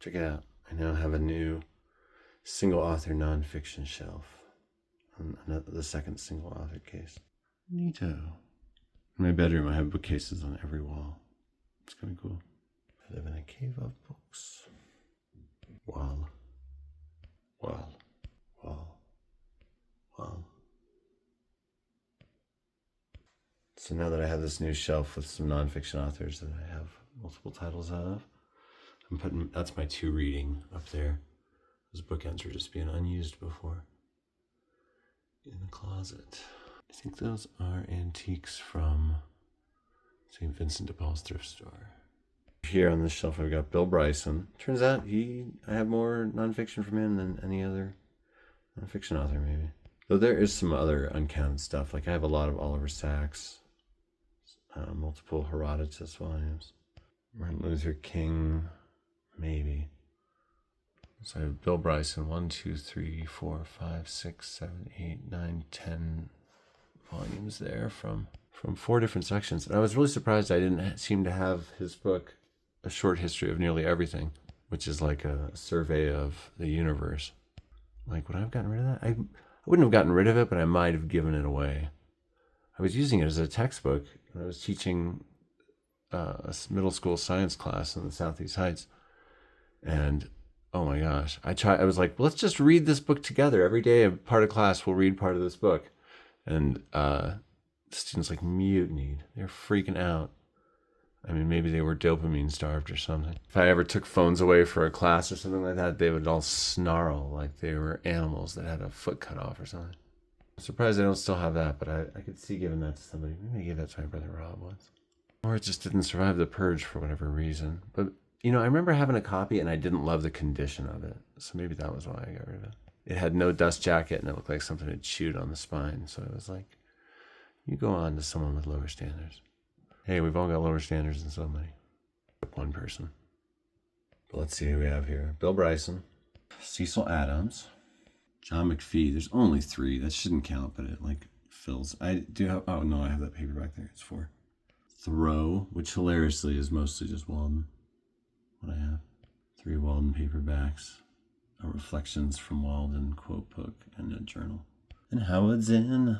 Check it out. I now have a new single author nonfiction shelf. The second single author case. Neato. In my bedroom, I have bookcases on every wall. It's kind of cool. I live in a cave of books. Wall. Wall. Wall. Wall. So now that I have this new shelf with some nonfiction authors that I have multiple titles out of, that's my 2 reading up there. Those bookends were just being unused before. In the closet. I think those are antiques from St. Vincent de Paul's thrift store. Here on this shelf I've got Bill Bryson. Turns out I have more nonfiction from him than any other nonfiction author maybe. Though there is some other uncounted stuff. Like I have a lot of Oliver Sacks, multiple Herodotus volumes. Martin Luther King, maybe. So I have Bill Bryson, 1, 2, 3, 4, 5, 6, 7, 8, 9, 10 volumes there from 4 different sections. And I was really surprised I didn't seem to have his book, A Short History of Nearly Everything, which is like a survey of the universe. Like, would I have gotten rid of that? I wouldn't have gotten rid of it, but I might have given it away. I was using it as a textbook when I was teaching a middle school science class in the Southeast Heights. And oh my gosh, I was like, well, let's just read this book together. Every day, a part of class will read part of this book. And the students like mutinied. They're freaking out. I mean, maybe they were dopamine starved or something. If I ever took phones away for a class or something like that, they would all snarl like they were animals that had a foot cut off or something. I'm surprised I don't still have that, but I could see giving that to somebody. Maybe I gave that to my brother Rob once. Or it just didn't survive the purge for whatever reason. But, you know, I remember having a copy and I didn't love the condition of it. So maybe that was why I got rid of it. It had no dust jacket and it looked like something had chewed on the spine. So it was like, you go on to someone with lower standards. Hey, we've all got lower standards than somebody. One person. But let's see who we have here. Bill Bryson, Cecil Adams, John McPhee. There's only 3. That shouldn't count, but it like fills. I do have, oh no, I have that paperback there. It's 4. Thoreau, which hilariously is mostly just Walden. What I have. 3 Walden paperbacks. A Reflections from Walden quote book and a journal. And Howard Zinn.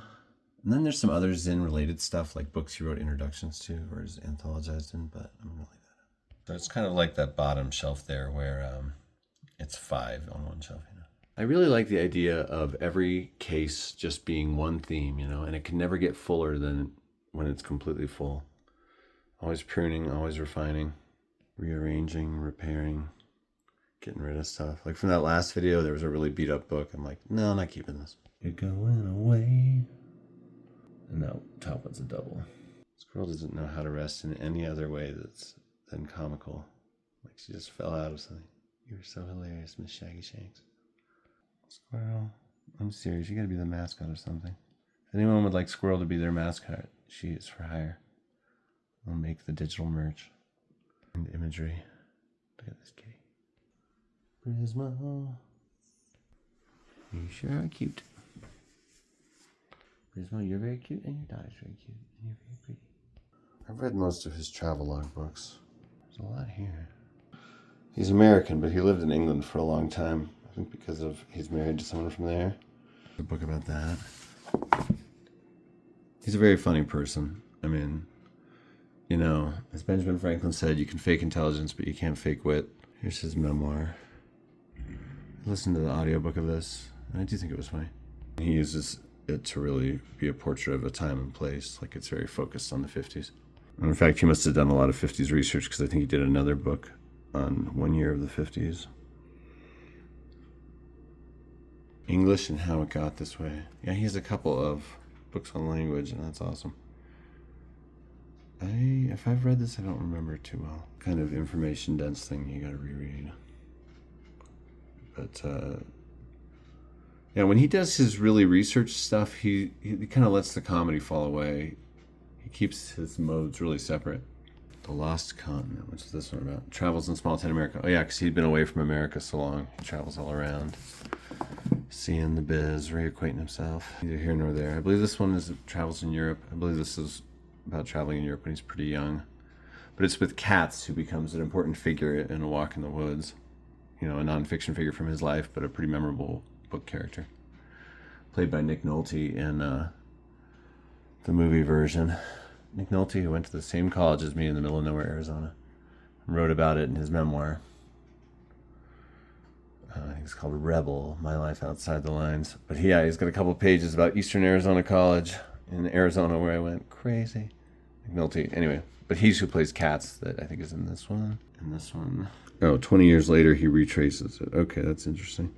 And then there's some other Zinn-related stuff, like books he wrote introductions to or is anthologized in, but I'm going to leave that up. So it's kind of like that bottom shelf there where it's 5 on one shelf, you know. I really like the idea of every case just being one theme, you know, and it can never get fuller than when it's completely full. Always pruning, always refining, rearranging, repairing, getting rid of stuff. Like from that last video, there was a really beat up book. I'm like, no, I'm not keeping this. You're going away. And that top one's a double. This girl doesn't know how to rest in any other way than comical. Like she just fell out of something. You were so hilarious, Miss Shaggy Shanks. Squirrel. I'm serious, you gotta be the mascot or something. If anyone would like Squirrel to be their mascot, she is for hire. I'll make the digital merch and imagery. Look at this kitty. Prisma. You sure are cute. Prisma, you're very cute, and your daughter's very cute, and you're very pretty. I've read most of his travelogue books. There's a lot here. He's American, but he lived in England for a long time. I think because he's married to someone from there. A book about that. He's a very funny person. I mean, you know, as Benjamin Franklin said, you can fake intelligence, but you can't fake wit. Here's his memoir. I listened to the audiobook of this, and I do think it was funny. He uses it to really be a portrait of a time and place. Like it's very focused on the 50s. And in fact, he must have done a lot of 50s research because I think he did another book on 1 year of the 50s. English and How It Got This Way. Yeah, he has a couple of books on language, and that's awesome. If I've read this, I don't remember it too well. Kind of information dense thing you gotta reread. But yeah, when he does his really research stuff, he kind of lets the comedy fall away. He keeps his modes really separate. The Lost Continent, what's this one about? Travels in Small Town America. Oh yeah, because he'd been away from America so long. He travels all around, seeing the biz, reacquainting himself. Neither here nor there. I believe this one is travels in Europe. I believe this is about traveling in Europe when he's pretty young. But it's with Cats, who becomes an important figure in A Walk in the Woods. you know, a nonfiction figure from his life, but a pretty memorable book character. Played by Nick Nolte in the movie version. Nick Nolte, who went to the same college as me in the middle of nowhere, Arizona, and wrote about it in his memoir. I think it's called Rebel, My Life Outside the Lines. But he's got a couple pages about Eastern Arizona College in Arizona where I went crazy. Nick Nolte. Anyway, but he's who plays Katz, that I think is in this one. In this one. Oh, 20 years later, he retraces it. Okay, that's interesting.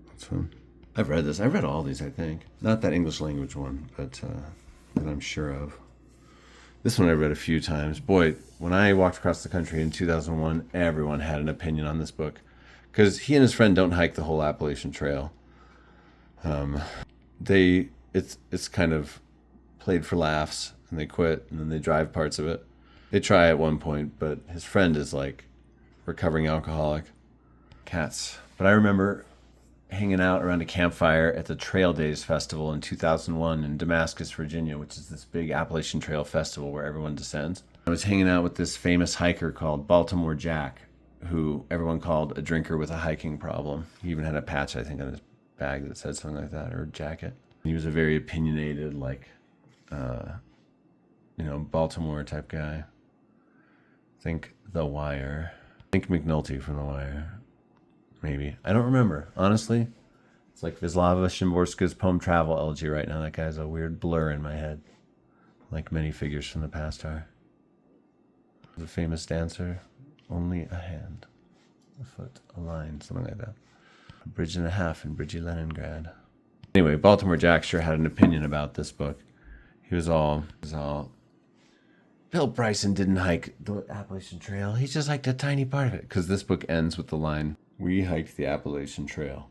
That's fun. I've read this. I've read all these, I think. Not that English language one, but that I'm sure of. This one I read a few times. Boy, when I walked across the country in 2001, everyone had an opinion on this book. Because he and his friend don't hike the whole Appalachian Trail. It's kind of played for laughs, and they quit, and then they drive parts of it. They try at one point, but his friend is like recovering alcoholic. Cats. But I remember hanging out around a campfire at the Trail Days Festival in 2001 in Damascus, Virginia, which is this big Appalachian Trail festival where everyone descends. I was hanging out with this famous hiker called Baltimore Jack, who everyone called a drinker with a hiking problem. He even had a patch, I think, on his bag that said something like that, or a jacket. He was a very opinionated, Baltimore type guy. Think The Wire. Think McNulty from The Wire. Maybe. I don't remember. Honestly, it's like Wisława Szymborska's poem Travel Elegy right now. That guy's a weird blur in my head, like many figures from the past are. The famous dancer, only a hand, a foot, a line, something like that. A bridge and a half in Bridgie Leningrad. Anyway, Baltimore Jack sure had an opinion about this book. He was all, Bill Bryson didn't hike the Appalachian Trail. He just hiked a tiny part of it. Because this book ends with the line, "We hiked the Appalachian Trail."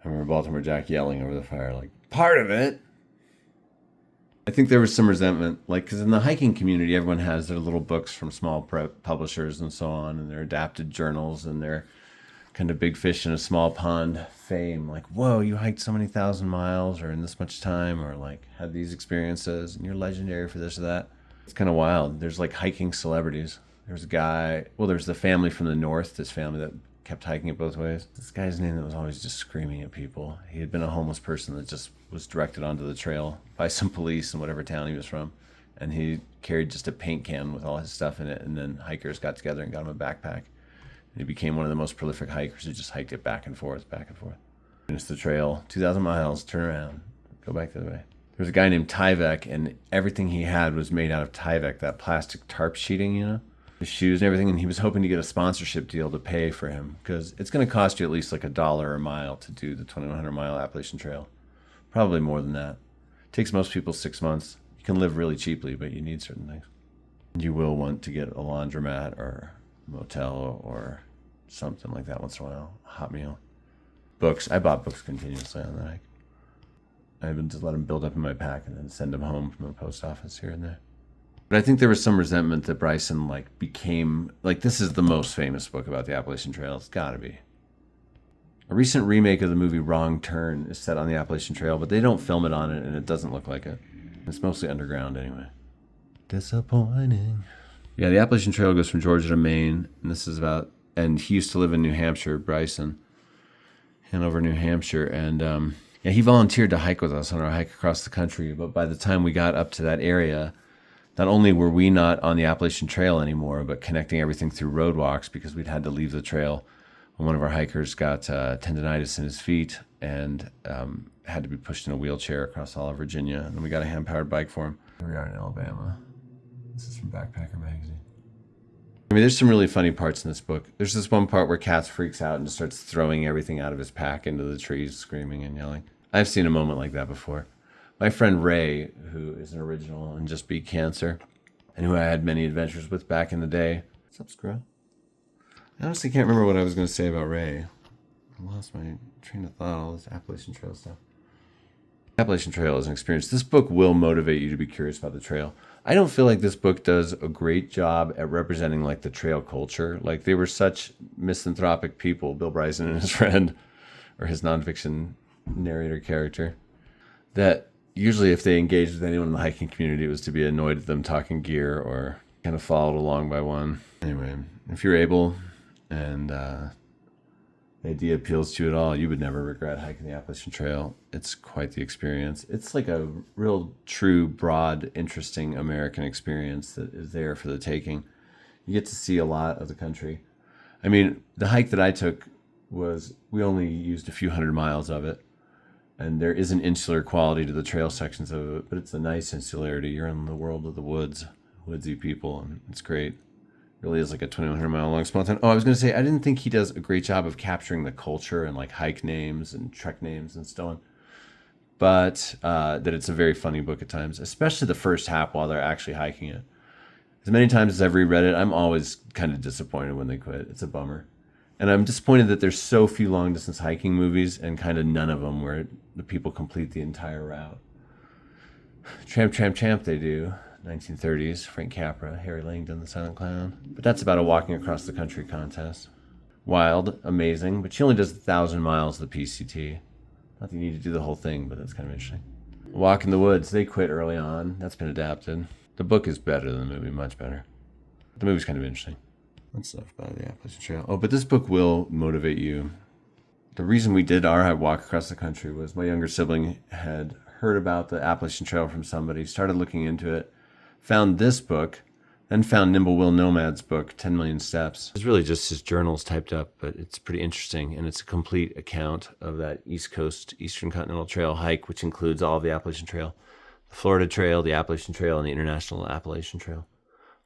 I remember Baltimore Jack yelling over the fire, like, "Part of it!" I think there was some resentment, because in the hiking community, everyone has their little books from small publishers and so on, and their adapted journals, and their kind of big fish in a small pond fame. Like, whoa, you hiked so many thousand miles, or in this much time, or had these experiences, and you're legendary for this or that. It's kind of wild. There's hiking celebrities. There's a guy, there's the family from the north, this family that kept hiking it both ways. This guy's name that was always just screaming at people. He had been a homeless person that just was directed onto the trail by some police in whatever town he was from. And he carried just a paint can with all his stuff in it. And then hikers got together and got him a backpack. And he became one of the most prolific hikers who just hiked it back and forth, back and forth. Finish the trail, 2,000 miles, turn around, go back the other way. There was a guy named Tyvek, and everything he had was made out of Tyvek, that plastic tarp sheeting, his shoes and everything, and he was hoping to get a sponsorship deal to pay for him, because it's going to cost you at least $1 a mile to do the 2,100-mile Appalachian Trail. Probably more than that. It takes most people 6 months. You can live really cheaply, but you need certain things. You will want to get a laundromat or a motel or something like that once in a while, a hot meal. Books. I bought books continuously on that hike. I would just let them build up in my pack and then send them home from the post office here and there. But I think there was some resentment that Bryson became this is the most famous book about the Appalachian Trail. It's got to be. A recent remake of the movie Wrong Turn is set on the Appalachian Trail, but they don't film it on it, and it doesn't look like it. It's mostly underground anyway. Disappointing. Yeah, the Appalachian Trail goes from Georgia to Maine, and he used to live in New Hampshire, Bryson, Hanover, New Hampshire, and he volunteered to hike with us on our hike across the country, but by the time we got up to that area, not only were we not on the Appalachian Trail anymore, but connecting everything through roadwalks because we'd had to leave the trail when one of our hikers got tendonitis in his feet and had to be pushed in a wheelchair across all of Virginia. And then we got a hand-powered bike for him. Here we are in Alabama. This is from Backpacker Magazine. I mean, there's some really funny parts in this book. There's this one part where Katz freaks out and just starts throwing everything out of his pack into the trees, screaming and yelling. I've seen a moment like that before. My friend Ray, who is an original in Just Beat Cancer, and who I had many adventures with back in the day. What's up, Screw? I honestly can't remember what I was going to say about Ray. I lost my train of thought, all this Appalachian Trail stuff. Appalachian Trail is an experience. This book will motivate you to be curious about the trail. I don't feel like this book does a great job at representing the trail culture. They were such misanthropic people, Bill Bryson and his friend, or his nonfiction narrator character, that usually if they engaged with anyone in the hiking community, it was to be annoyed at them talking gear or kind of followed along by one. Anyway, if you're able, and the idea appeals to you at all, you would never regret hiking the Appalachian Trail. It's quite the experience. It's like a real, true, broad, interesting American experience that is there for the taking. You get to see a lot of the country. I mean, the hike that I took we only used a few hundred miles of it. And there is an insular quality to the trail sections of it, but it's a nice insularity. You're in the world of the woods, woodsy people, and it's great. It really is like a 2,100 mile long small town. Oh, I was going to say, I didn't think he does a great job of capturing the culture and like hike names and trek names and so on. But that it's a very funny book at times, especially the first half while they're actually hiking it. As many times as I've reread it, I'm always kind of disappointed when they quit. It's a bummer. And I'm disappointed that there's so few long distance hiking movies and kind of none of them where the people complete the entire route. Tramp, Tramp, Tramp, they do. 1930s, Frank Capra, Harry Langdon, The Silent Clown. But that's about a walking across the country contest. Wild, amazing, but she only does 1,000 miles of the PCT. Not that you need to do the whole thing, but that's kind of interesting. Walk in the Woods, they quit early on. That's been adapted. The book is better than the movie, much better. The movie's kind of interesting. That's stuff about the Appalachian Trail. Oh, but this book will motivate you. The reason we did our walk across the country was my younger sibling had heard about the Appalachian Trail from somebody, started looking into it, found this book, then found Nimble Will Nomad's book, 10 Million Steps. It's really just his journals typed up, but it's pretty interesting, and it's a complete account of that East Coast, Eastern Continental Trail hike, which includes all of the Appalachian Trail, the Florida Trail, the Appalachian Trail, and the International Appalachian Trail,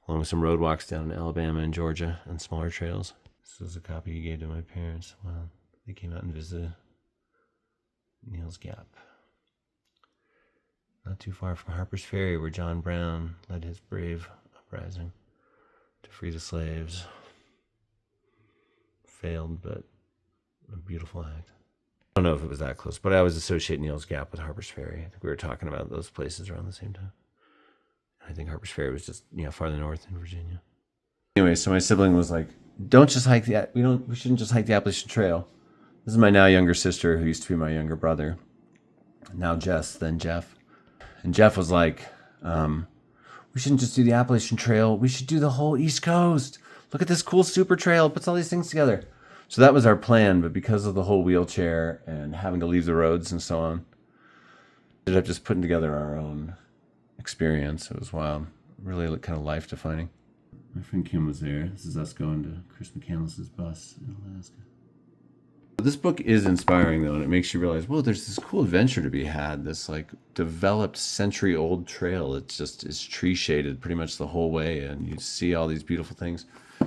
along with some road walks down in Alabama and Georgia and smaller trails. This is a copy he gave to my parents while they came out and visited Neal's Gap. Not too far from Harper's Ferry, where John Brown led his brave uprising to free the slaves. Failed, but a beautiful act. I don't know if it was that close, but I always associate Neal's Gap with Harper's Ferry. I think we were talking about those places around the same time. I think Harper's Ferry was just, farther north in Virginia. Anyway, so my sibling was like, we shouldn't just hike the Appalachian Trail. This is my now younger sister, who used to be my younger brother. Now Jess, then Jeff. And Jeff was like, we shouldn't just do the Appalachian Trail. We should do the whole East Coast. Look at this cool super trail. It puts all these things together. So that was our plan, but because of the whole wheelchair and having to leave the roads and so on, we ended up just putting together our own experience. It was wild. Really kind of life-defining. My friend Kim was there. This is us going to Chris McCandless's bus in Alaska. This book is inspiring, though, and it makes you realize, well, there's this cool adventure to be had, this like developed century-old trail. It's just is tree shaded pretty much the whole way, and you see all these beautiful things.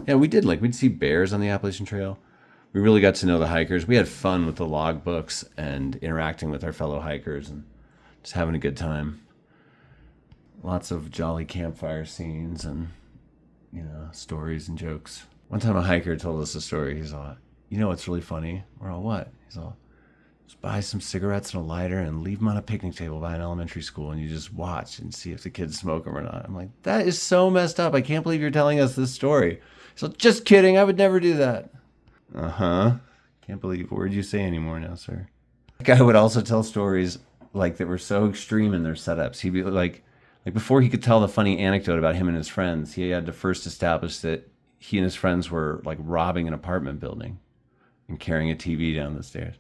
Yeah, we'd see bears on the Appalachian Trail. We really got to know the hikers. We had fun with the log books and interacting with our fellow hikers and just having a good time. Lots of jolly campfire scenes and, stories and jokes. One time a hiker told us a story. He's all, what's really funny? We're all, what? He's all, just buy some cigarettes and a lighter and leave them on a picnic table by an elementary school and you just watch and see if the kids smoke them or not. I'm like, that is so messed up. I can't believe you're telling us this story. So just kidding. I would never do that. Uh-huh. Can't believe what word you say anymore now, sir. That guy would also tell stories like that were so extreme in their setups. He'd be like before he could tell the funny anecdote about him and his friends, he had to first establish that he and his friends were like robbing an apartment building and carrying a TV down the stairs.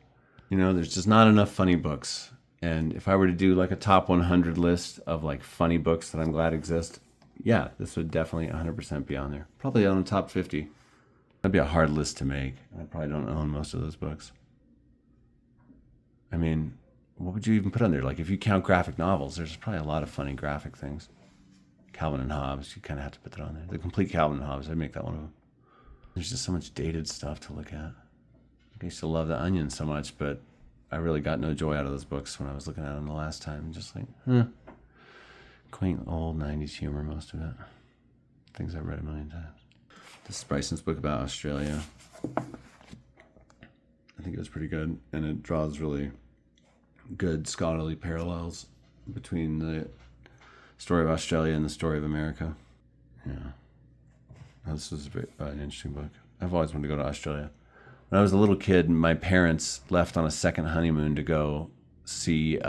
There's just not enough funny books. And if I were to do like a top 100 list of like funny books that I'm glad exist, yeah, this would definitely 100% be on there. Probably on the top 50. That'd be a hard list to make. I probably don't own most of those books. I mean, what would you even put on there? Like, if you count graphic novels, there's probably a lot of funny graphic things. Calvin and Hobbes, you kind of have to put that on there. The complete Calvin and Hobbes, I'd make that one of them. There's just so much dated stuff to look at. I used to love The Onion so much, but I really got no joy out of those books when I was looking at them the last time. Just like, quaint old 90s humor, most of it. Things I've read a million times. This is Bryson's book about Australia. I think it was pretty good, and it draws really good scholarly parallels between the story of Australia and the story of America. Yeah. This was an interesting book. I've always wanted to go to Australia. When I was a little kid, my parents left on a second honeymoon to go see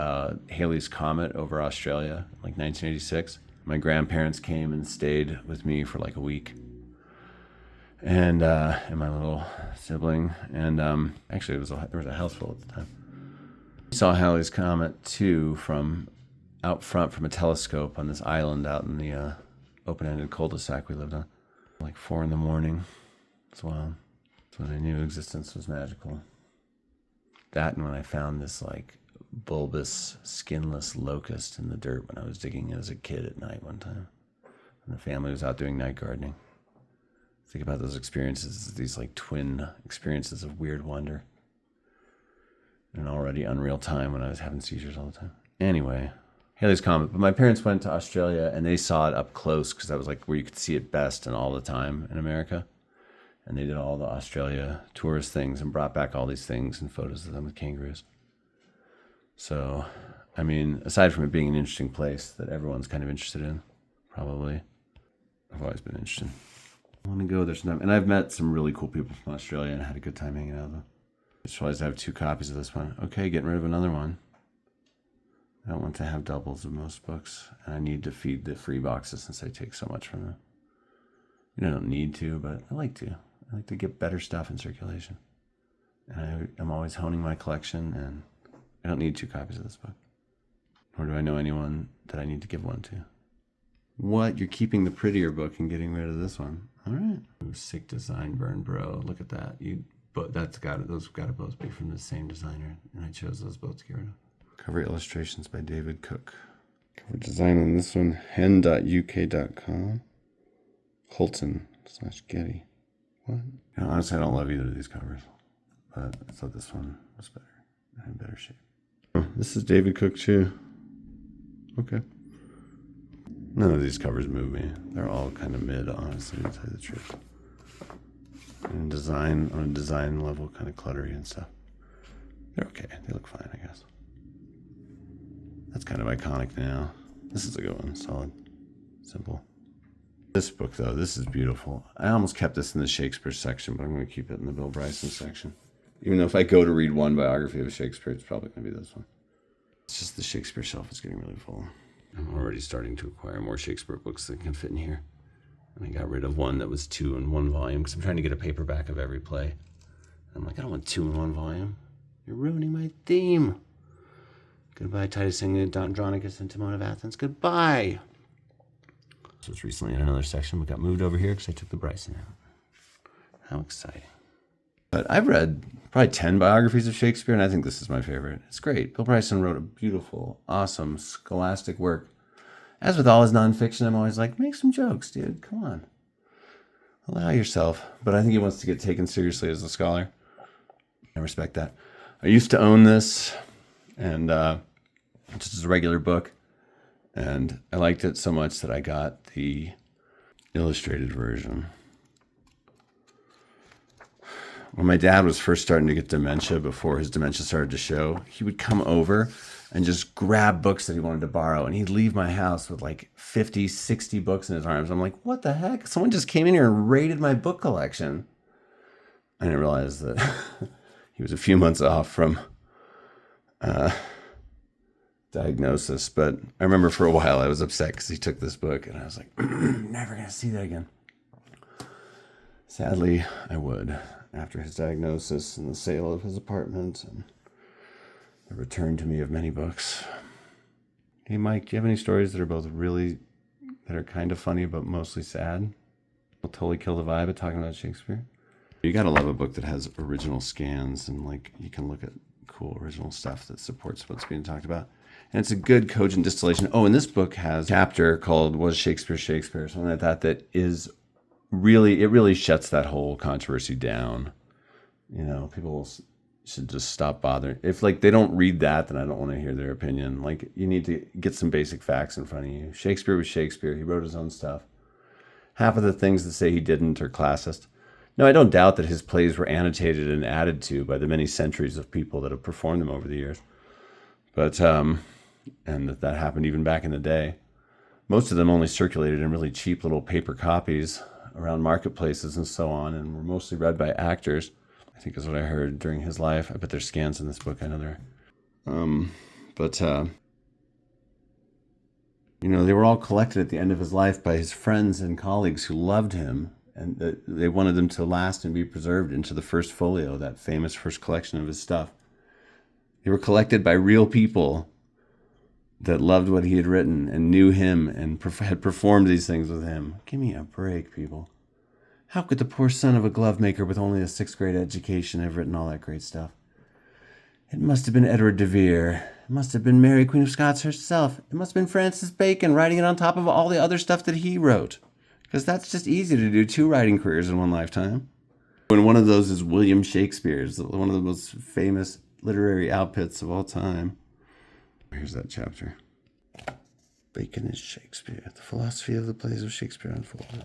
Halley's Comet over Australia, like 1986. My grandparents came and stayed with me for like a week. and my little sibling. And actually, there was a house full at the time. We saw Halley's Comet too from out front from a telescope on this island out in the open-ended cul-de-sac we lived on. Like 4 a.m. as well. That's when I knew existence was magical. That and when I found this like bulbous, skinless locust in the dirt when I was digging as a kid at night one time. And the family was out doing night gardening. Think about those experiences, these like twin experiences of weird wonder. An already unreal time when I was having seizures all the time. Anyway, Halley's Comet. But my parents went to Australia and they saw it up close because that was like where you could see it best and all the time in America. And they did all the Australia tourist things and brought back all these things and photos of them with kangaroos. So, I mean, aside from it being an interesting place that everyone's kind of interested in, probably, I've always been interested. I want to go there sometime. And I've met some really cool people from Australia and had a good time hanging out with them. I just realized I have 2 copies of this one. Okay, getting rid of another one. I don't want to have doubles of most books. And I need to feed the free boxes since I take so much from them. I don't need to, but I like to. I like to get better stuff in circulation. And I'm always honing my collection, and I don't need 2 copies of this book. Nor do I know anyone that I need to give one to. What? You're keeping the prettier book and getting rid of this one? All right. Ooh, sick design, burn, bro. Look at that. Those got to both be from the same designer, and I chose those both to get rid of. Cover illustrations by David Cook. Cover design on this one, hen.uk.com. Holton/Getty. What? Honestly, I don't love either of these covers, but I thought this one was better. In better shape. Oh, this is David Cook too. Okay. None of these covers move me. They're all kind of mid, honestly, to tell you the truth. And design, on a design level, kind of cluttery and stuff. They're okay. They look fine, I guess. That's kind of iconic now. This is a good one. Solid. Simple. This book, though, this is beautiful. I almost kept this in the Shakespeare section, but I'm going to keep it in the Bill Bryson section. Even though if I go to read one biography of Shakespeare, it's probably going to be this one. It's just the Shakespeare shelf is getting really full. I'm already starting to acquire more Shakespeare books that can fit in here. And I got rid of one that was 2 in 1 volume because I'm trying to get a paperback of every play. And I'm like, I don't want 2 in 1 volume. You're ruining my theme. Goodbye, Titus Andronicus and Timon of Athens. Goodbye. This was recently in another section, but got moved over here because I took the Bryson out. How exciting. But I've read probably 10 biographies of Shakespeare, and I think this is my favorite. It's great. Bill Bryson wrote a beautiful, awesome, scholastic work. As with all his nonfiction, I'm always like, make some jokes, dude. Come on. Allow yourself. But I think he wants to get taken seriously as a scholar. I respect that. I used to own this, and just as a regular book, and I liked it so much that I got the illustrated version. When my dad was first starting to get dementia, before his dementia started to show, he would come over and just grab books that he wanted to borrow. And he'd leave my house with like 50, 60 books in his arms. I'm like, what the heck? Someone just came in here and raided my book collection. I didn't realize that he was a few months off from diagnosis. But I remember for a while I was upset because he took this book. And I was like, never going to see that again. Sadly, I would. After his diagnosis and the sale of his apartment and the return to me of many books. Hey, Mike, do you have any stories that are kind of funny but mostly sad? Will totally kill the vibe of talking about Shakespeare. You gotta love a book that has original scans and like you can look at cool original stuff that supports what's being talked about. And it's a good cogent distillation. Oh, and this book has a chapter called Was Shakespeare Shakespeare? Something like that is really shuts that whole controversy down. People should just stop bothering. If they don't read that, then I don't want to hear their opinion. You need to get some basic facts in front of you. Shakespeare was Shakespeare. He wrote his own stuff. Half of the things that say he didn't are classist. No, I don't doubt that his plays were annotated and added to by the many centuries of people that have performed them over the years. But and that happened even back in the day. Most of them only circulated in really cheap little paper copies around marketplaces and so on, and were mostly read by actors, I think is what I heard during his life. I bet there's scans in this book. I know there are. They were all collected at the end of his life by his friends and colleagues who loved him and they wanted them to last and be preserved into the first folio, that famous first collection of his stuff. They were collected by real people that loved what he had written and knew him and had performed these things with him. Give me a break, people. How could the poor son of a glove maker with only a 6th grade education have written all that great stuff? It must have been Edward de Vere. It must have been Mary, Queen of Scots herself. It must have been Francis Bacon writing it on top of all the other stuff that he wrote. Because that's just easy to do 2 writing careers in one lifetime. And one of those is William Shakespeare's, one of the most famous literary outputs of all time. Here's that chapter. Bacon is Shakespeare. The philosophy of the plays of Shakespeare unfolded.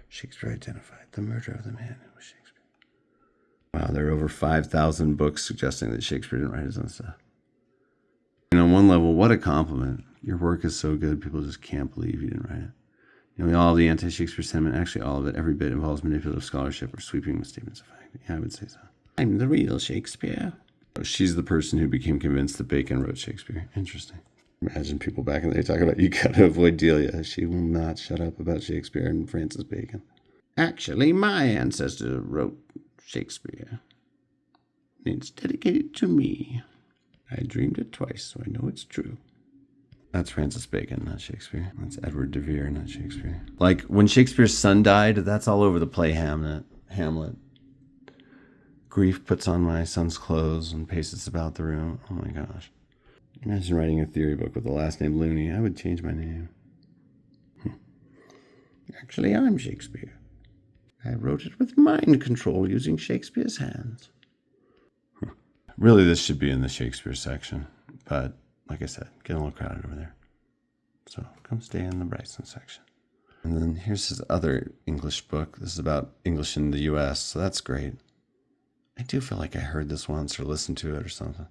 Shakespeare identified the murder of the man who was Shakespeare. Wow, there are over 5,000 books suggesting that Shakespeare didn't write his own stuff. And on one level, what a compliment. Your work is so good, people just can't believe you didn't write it. You know, all of the anti-Shakespeare sentiment, actually all of it, every bit involves manipulative scholarship or sweeping misstatements of fact. Yeah, I would say so. I'm the real Shakespeare. She's the person who became convinced that Bacon wrote Shakespeare. Interesting. Imagine people back in the day talking about, you gotta avoid Delia. She will not shut up about Shakespeare and Francis Bacon. Actually, my ancestor wrote Shakespeare. It's dedicated to me. I dreamed it twice, so I know it's true. That's Francis Bacon, not Shakespeare. That's Edward de Vere, not Shakespeare. Like, when Shakespeare's son died, that's all over the play Hamlet. Grief puts on my son's clothes and paces about the room. Oh my gosh. Imagine writing a theory book with the last name Looney. I would change my name. Actually, I'm Shakespeare. I wrote it with mind control using Shakespeare's hands. Really, this should be in the Shakespeare section. But, like I said, getting a little crowded over there. So, come stay in the Bryson section. And then here's his other English book. This is about English in the U.S., so that's great. I do feel like I heard this once or listened to it or something.